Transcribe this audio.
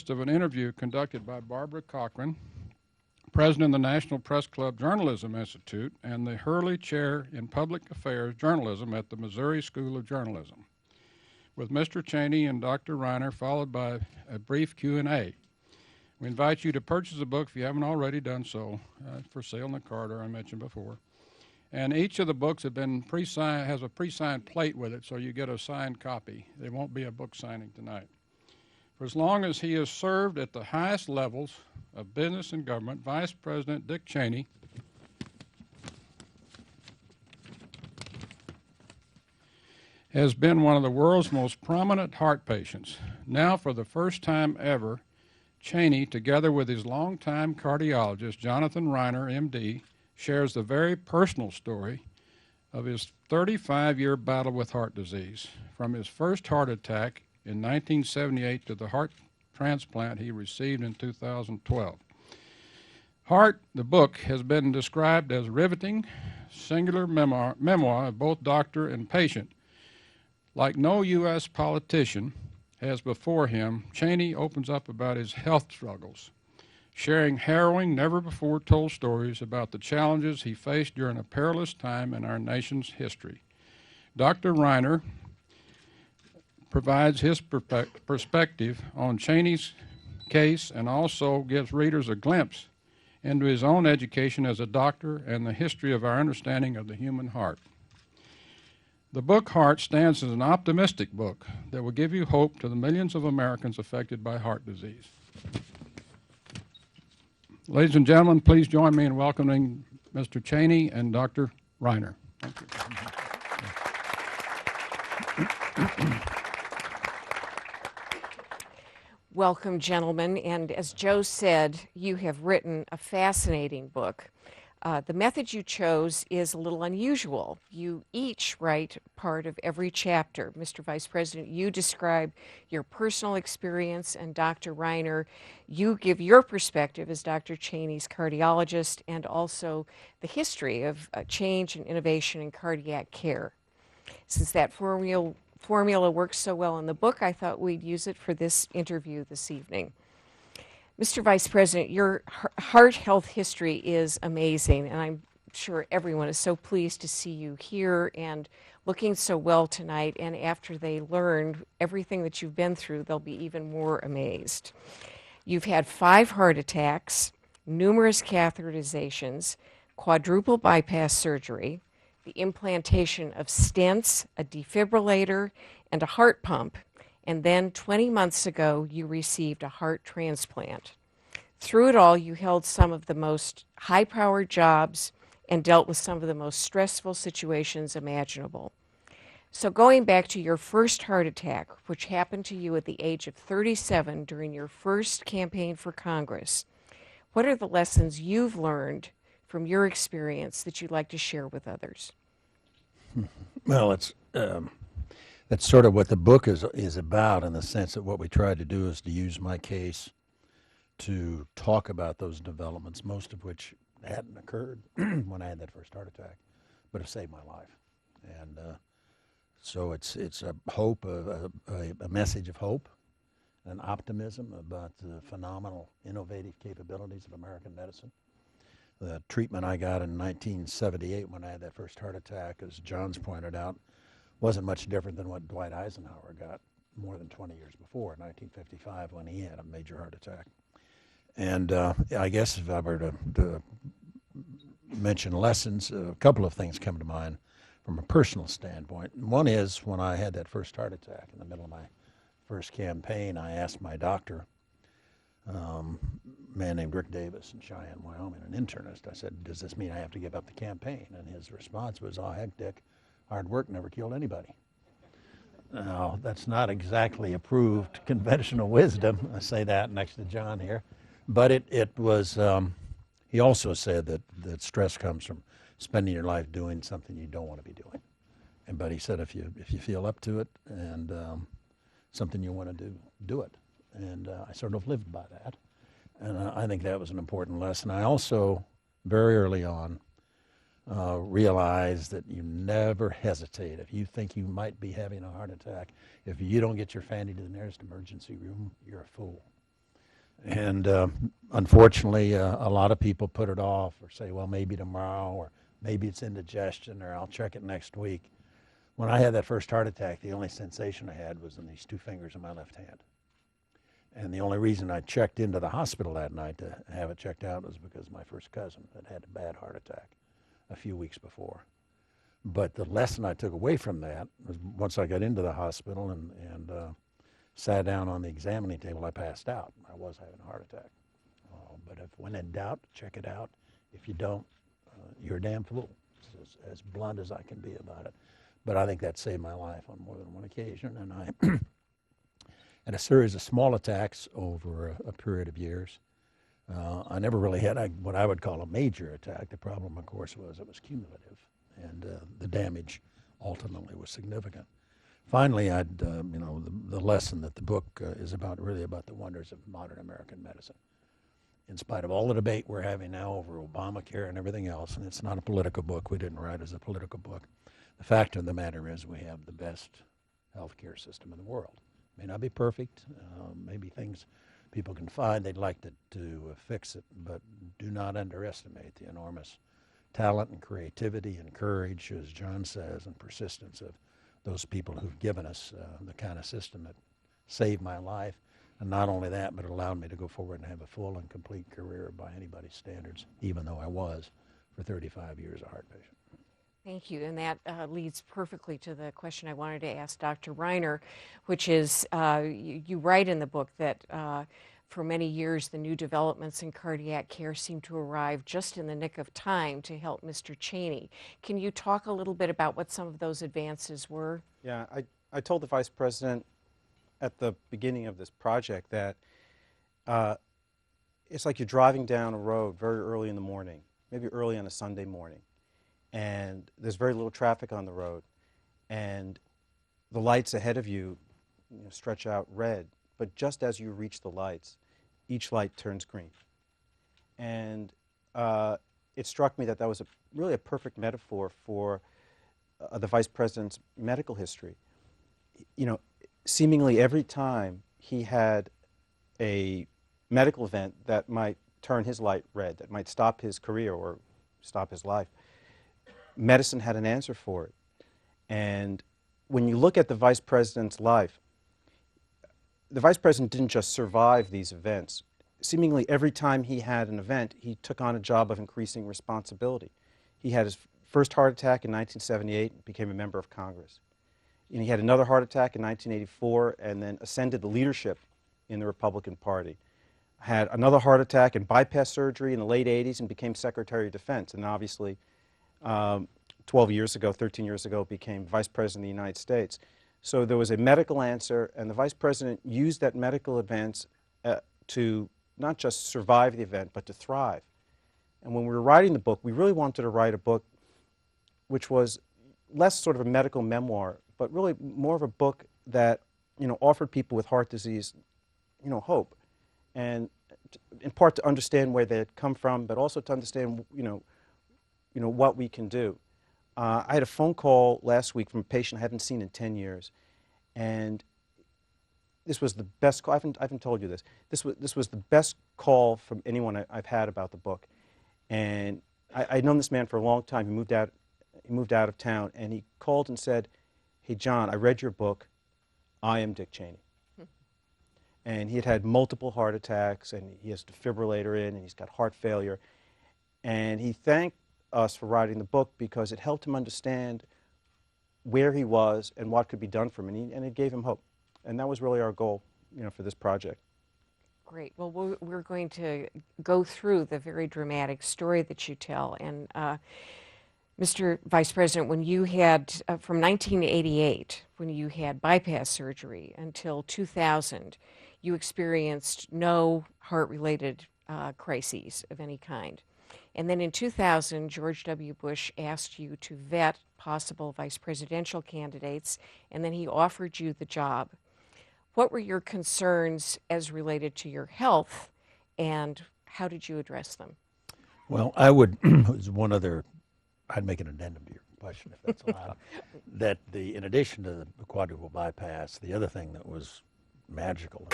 consists of an interview conducted by Barbara Cochran, president of the National Press Club Journalism Institute and the Hurley Chair in Public Affairs Journalism at the Missouri School of Journalism, with Mr. Cheney and Dr. Reiner, followed by a brief Q&A. We invite you to purchase the book if you haven't already done so, for sale in the corridor I mentioned before. And each of the books have been pre-signed, has a pre-signed plate with it, so you get a signed copy. There won't be a book signing tonight. For as long as he has served at the highest levels of business and government, Vice President Dick Cheney has been one of the world's most prominent heart patients. Now, for the first time ever, Cheney, together with his longtime cardiologist, Jonathan Reiner, MD, shares the very personal story of his 35-year battle with heart disease, from his first heart attack in 1978 to the heart transplant he received in 2012. Heart, the book, has been described as riveting, singular memoir of both doctor and patient. Like no U.S. politician has before him, Cheney opens up about his health struggles, sharing harrowing, never-before-told stories about the challenges he faced during a perilous time in our nation's history. Dr. Reiner provides his perspective on Cheney's case and also gives readers a glimpse into his own education as a doctor and the history of our understanding of the human heart. The book Heart stands as an optimistic book that will give you hope to the millions of Americans affected by heart disease. Ladies and gentlemen, please join me in welcoming Mr. Cheney and Dr. Reiner. Thank you. Welcome, gentlemen, and as Joe said, you have written a fascinating book. The method you chose is a little unusual. You each write part of every chapter. Mr. Vice President, you describe your personal experience, and Dr. Reiner, you give your perspective as Dr. Cheney's cardiologist and also the history of change and innovation in cardiac care. Since that formula works so well in the book, I thought we'd use it for this interview this evening. Mr. Vice President, your heart health history is amazing, and I'm sure everyone is so pleased to see you here and looking so well tonight, and after they learn everything that you've been through, they'll be even more amazed. You've had 5 heart attacks, numerous catheterizations, quadruple bypass surgery, the implantation of stents, a defibrillator, and a heart pump, and then 20 months ago, you received a heart transplant. Through it all, you held some of the most high-powered jobs and dealt with some of the most stressful situations imaginable. So going back to your first heart attack, which happened to you at the age of 37 during your first campaign for Congress, what are the lessons you've learned from your experience that you'd like to share with others? Well, that's sort of what the book is about, in the sense that what we tried to do is to use my case to talk about those developments, most of which hadn't occurred when I had that first heart attack, but have saved my life. And so it's a hope, a message of hope and optimism about the phenomenal, innovative capabilities of American medicine. The treatment I got in 1978 when I had that first heart attack, as John's pointed out, wasn't much different than what Dwight Eisenhower got more than 20 years before, in 1955, when he had a major heart attack. And I guess if I were to mention lessons, a couple of things come to mind from a personal standpoint. One is, when I had that first heart attack in the middle of my first campaign, I asked my doctor, a man named Rick Davis in Cheyenne, Wyoming, an internist, I said, does this mean I have to give up the campaign? And his response was, oh, heck, Dick, hard work never killed anybody. Now, that's not exactly approved conventional wisdom. I say that next to John here. But it was, he also said that stress comes from spending your life doing something you don't want to be doing. But he said if you feel up to it and something you want to do, do it. And I sort of lived by that. And I think that was an important lesson. I also, very early on, realize that you never hesitate. If you think you might be having a heart attack, if you don't get your family to the nearest emergency room, you're a fool. And unfortunately, a lot of people put it off or say, well, maybe tomorrow, or maybe it's indigestion, or I'll check it next week. When I had that first heart attack, the only sensation I had was in these two fingers of my left hand. And the only reason I checked into the hospital that night to have it checked out was because my first cousin had had a bad heart attack a few weeks before. But the lesson I took away from that was once I got into the hospital and sat down on the examining table, I passed out. I was having a heart attack. But if when in doubt, check it out. If you don't, you're a damn fool. It's as blunt as I can be about it. But I think that saved my life on more than one occasion. And I had a series of small attacks over a period of years. I never really had what I would call a major attack. The problem, of course, was it was cumulative, and the damage ultimately was significant. Finally, the lesson that the book is about, really about the wonders of modern American medicine. In spite of all the debate we're having now over Obamacare and everything else, and it's not a political book, we didn't write it as a political book. The fact of the matter is we have the best healthcare system in the world. May not be perfect, maybe things people can find they'd like to fix it, but do not underestimate the enormous talent and creativity and courage, as John says, and persistence of those people who've given us the kind of system that saved my life. And not only that, but it allowed me to go forward and have a full and complete career by anybody's standards, even though I was, for 35 years, a heart patient. Thank you, and that leads perfectly to the question I wanted to ask Dr. Reiner, which is, you write in the book that for many years the new developments in cardiac care seem to arrive just in the nick of time to help Mr. Cheney. Can you talk a little bit about what some of those advances were? Yeah, I told the Vice President at the beginning of this project that it's like you're driving down a road very early in the morning, maybe early on a Sunday morning, and there's very little traffic on the road, and the lights ahead of you, stretch out red, but just as you reach the lights, each light turns green. And it struck me that that was really a perfect metaphor for the Vice President's medical history. Seemingly every time he had a medical event that might turn his light red, that might stop his career or stop his life, medicine had an answer for it. And when you look at the Vice President's life, the Vice President didn't just survive these events. Seemingly every time he had an event, he took on a job of increasing responsibility. He had his first heart attack in 1978 and became a member of Congress. And he had another heart attack in 1984 and then ascended the leadership in the Republican Party. Had another heart attack and bypass surgery in the late 80s and became Secretary of Defense. And obviously, 13 years ago, became Vice President of the United States. So there was a medical answer, and the Vice President used that medical advance to not just survive the event, but to thrive. And when we were writing the book, we really wanted to write a book which was less sort of a medical memoir, but really more of a book that, offered people with heart disease, hope. And in part to understand where they had come from, but also to understand, what we can do. I had a phone call last week from a patient I haven't seen in 10 years, and this was the best call. I haven't told you this. This was the best call from anyone I've had about the book, and I'd known this man for a long time. He moved out of town, and he called and said, "Hey John, I read your book. I am Dick Cheney." And he had had multiple heart attacks, and he has a defibrillator in, and he's got heart failure, and he thanked us for writing the book because it helped him understand where he was and what could be done for him, and it gave him hope. And that was really our goal, for this project. Great. Well, we're going to go through the very dramatic story that you tell. And Mr. Vice President, when you had, from 1988, when you had bypass surgery until 2000, you experienced no heart-related crises of any kind. And then in 2000, George W. Bush asked you to vet possible vice presidential candidates, and then he offered you the job. What were your concerns as related to your health, and how did you address them? Well, I would, there's one other, I'd make an addendum to your question if that's allowed, in addition to the quadruple bypass, the other thing that was magical